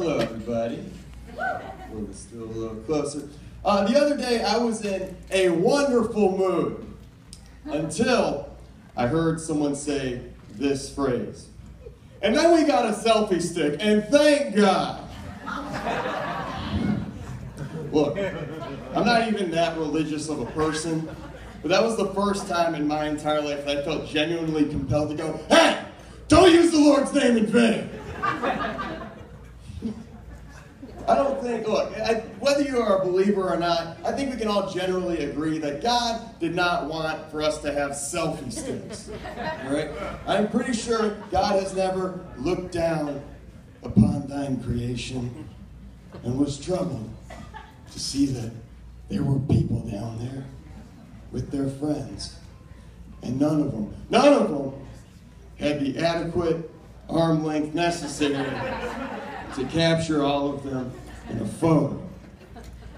Hello, everybody. Still a little closer. The other day, I was in a wonderful mood until I heard someone say this phrase. And then we got a selfie stick, and thank God. Look, I'm not even that religious of a person, but that was the first time in my entire life that I felt genuinely compelled to go, hey, don't use the Lord's name in vain. I don't think, look, whether you are a believer or not, I think we can all generally agree that God did not want for us to have selfie sticks. All right? I'm pretty sure God has never looked down upon thine creation and was troubled to see that there were people down there with their friends. And none of them had the adequate arm length necessary to capture all of them in a photo.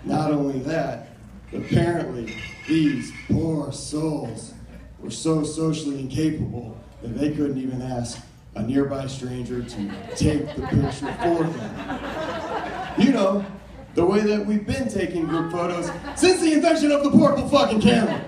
Not only that, apparently these poor souls were so socially incapable that they couldn't even ask a nearby stranger to take the picture for them. You know, the way that we've been taking group photos since the invention of the portable fucking camera.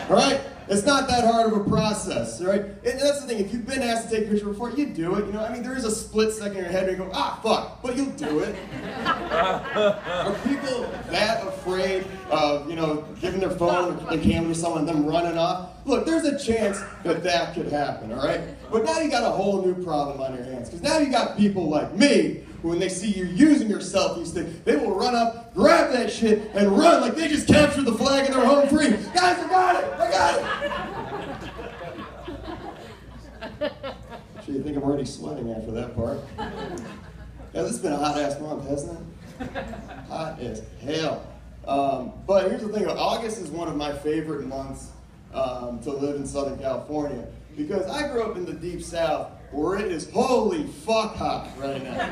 All right? It's not that hard of a process, right? And that's the thing, if you've been asked to take a picture before, you do it, you know? I mean, there is a split second in your head where you go, ah, fuck, but you'll do it. Are people that afraid of, you know, giving their phone or their camera to someone and them running off? Look, there's a chance that that could happen, all right? But now you got a whole new problem on your hands, because now you got people like me, who when they see you using your selfie stick, they will run up, grab that shit, and run like they just captured the flag and they're home free. Guys, I got it! I got it! Actually, I think I'm already sweating after that part. Yeah, this has been a hot-ass month, hasn't it? Hot as hell. But here's the thing, August is one of my favorite months to live in Southern California, because I grew up in the Deep South, where it is holy fuck hot right now.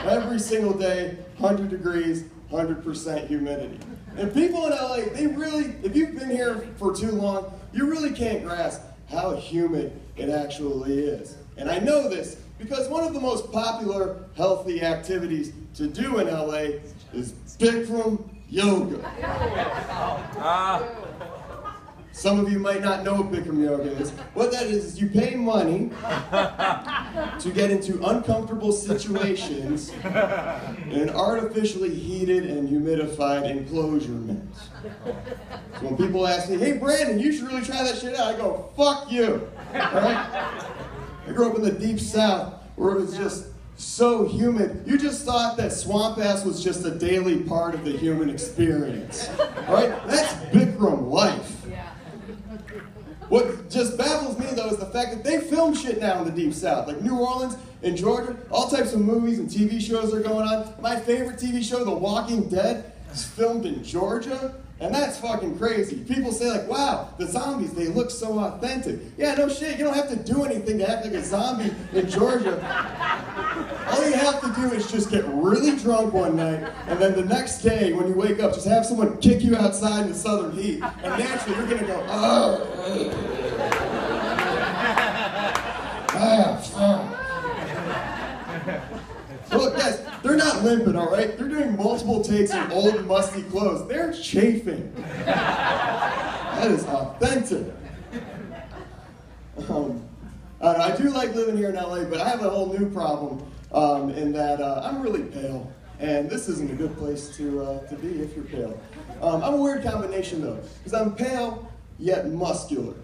Every single day, 100 degrees, 100% humidity. And people in LA, they really, if you've been here for too long, you really can't grasp how humid it actually is. And I know this because one of the most popular healthy activities to do in LA is Bikram yoga. Some of you might not know what Bikram yoga is. What that is you pay money to get into uncomfortable situations in an artificially heated and humidified enclosure. So when people ask me, hey Brandon, you should really try that shit out, I go, fuck you. All right? I grew up in the Deep South where it was just so humid. You just thought that swamp ass was just a daily part of the human experience. All right? That's Bikram life. What just baffles me, though, is the fact that they film shit now in the Deep South. Like New Orleans and Georgia, all types of movies and TV shows are going on. My favorite TV show, The Walking Dead, is filmed in Georgia, and that's fucking crazy. People say, like, wow, the zombies, they look so authentic. Yeah, no shit, you don't have to do anything to act like a zombie in Georgia. All you have to do is just get really drunk one night, and then the next day, when you wake up, just have someone kick you outside in the southern heat, and naturally you're gonna go, oh. Look, guys, they're not limping, all right? They're doing multiple takes in old, musty clothes. They're chafing. That is authentic. I do like living here in LA, but I have a whole new problem in that I'm really pale, and this isn't a good place to be if you're pale. I'm a weird combination, though, because I'm pale yet muscular,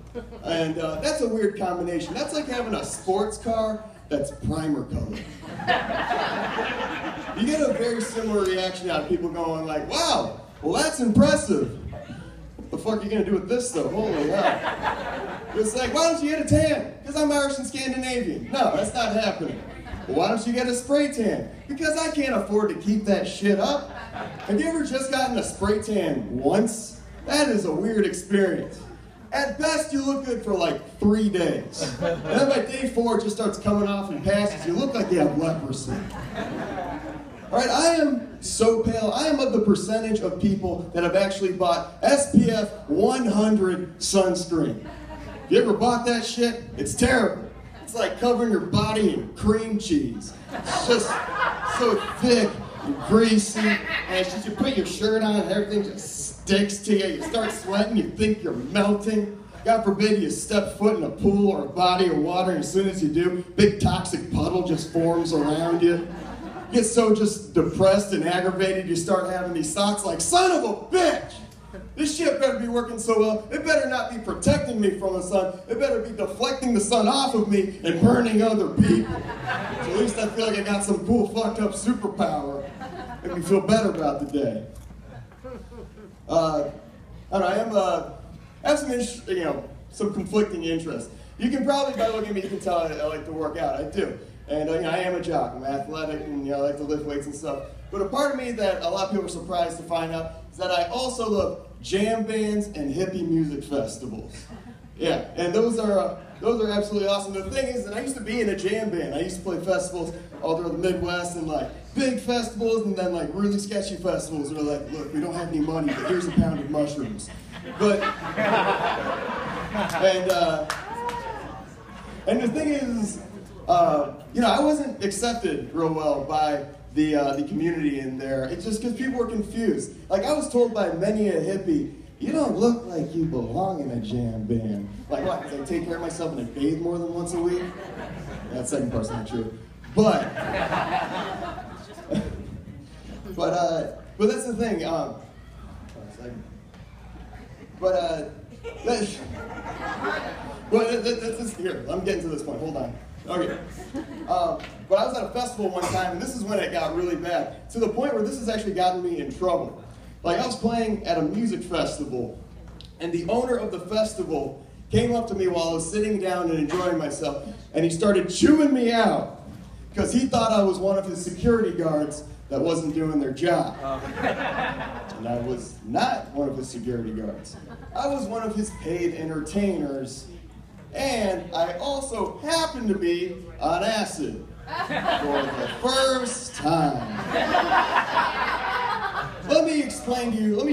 and that's a weird combination. That's like having a sports car that's primer colored. You get a very similar reaction out of people going like, wow, well that's impressive. What the fuck are you gonna do with this though? Holy hell. It's like, why don't you get a tan? Because I'm Irish and Scandinavian. No, that's not happening. Well, why don't you get a spray tan? Because I can't afford to keep that shit up. Have you ever just gotten a spray tan once? That is a weird experience. At best, you look good for like 3 days. And then by day 4, it just starts coming off and passes. You look like you have leprosy. All right, I am so pale. I am of the percentage of people that have actually bought SPF 100 sunscreen. If you ever bought that shit, it's terrible. It's like covering your body in cream cheese. It's just so so thick and greasy, and it's just you put your shirt on and everything just sticks to you. You start sweating, you think you're melting. God forbid you step foot in a pool or a body of water, and as soon as you do, big toxic puddle just forms around you. You get so just depressed and aggravated, you start having these thoughts like, son of a bitch! This shit better be working so well. It better not be protecting me from the sun. It better be deflecting the sun off of me and burning other people. So at least I feel like I got some cool fucked up superpower. Make me feel better about the day. I don't know, I have some, some conflicting interests. You can probably, by looking at me, you can tell I like to work out. I do. And I am a jock. I'm athletic, and I like to lift weights and stuff. But a part of me that a lot of people are surprised to find out is that I also love jam bands and hippie music festivals. Yeah, and those are absolutely awesome. The thing is that I used to be in a jam band. I used to play festivals all through the Midwest, and like big festivals, and then like really sketchy festivals that are like, look, we don't have any money, but here's a pound of mushrooms. But and the thing is, I wasn't accepted real well by the community in there. It's just because people were confused. Like I was told by many a hippie, you don't look like you belong in a jam band. Like what? Because I take care of myself and I bathe more than once a week? That second part's not true. But that's the thing. Here, I'm getting to this point. Hold on. Okay. But I was at a festival one time, and this is when it got really bad. To the point where this has actually gotten me in trouble. Like, I was playing at a music festival, and the owner of the festival came up to me while I was sitting down and enjoying myself, and he started chewing me out because he thought I was one of his security guards that wasn't doing their job. And I was not one of his security guards. I was one of his paid entertainers. And I also happened to be on acid for the first time. Let me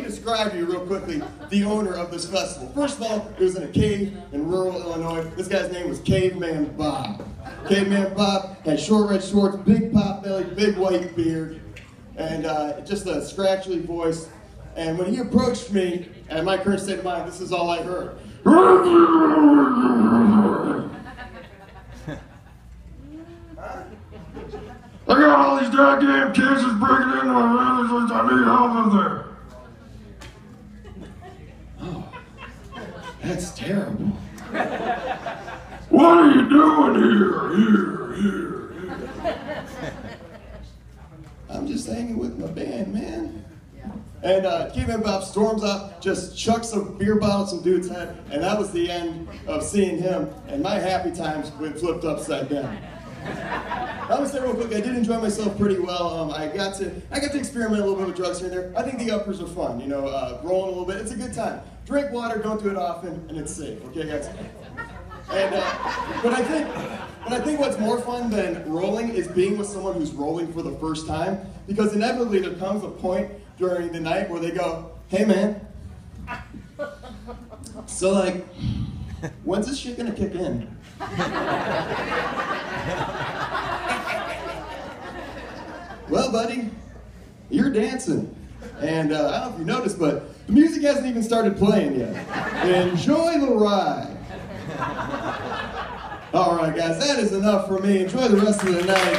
describe to you real quickly the owner of this festival. First of all, it was in a cave in rural Illinois. This guy's name was Caveman Bob. Caveman Bob had short red shorts, big pot belly, big white beard, and just a scratchy voice. And when he approached me, at my current state of mind, this is all I heard. I got all these goddamn kids just breaking into my room. I need help in there. Oh, that's terrible. What are you doing here? I'm just hanging with my band, man. And Caveman Bob storms up, just chucks a beer bottle at some dude's head, and that was the end of seeing him, and my happy times went flipped upside down. I would say real quick, I did enjoy myself pretty well. I got to experiment a little bit with drugs here and there. I think the uppers are fun, rolling a little bit. It's a good time. Drink water, don't do it often, and it's safe, okay guys? And, but I think what's more fun than rolling is being with someone who's rolling for the first time, because inevitably there comes a point during the night where they go, hey man, so like, when's this shit gonna kick in? Well buddy, you're dancing. And I don't know if you noticed, but the music hasn't even started playing yet. Enjoy the ride. All right guys, that is enough for me. Enjoy the rest of the night.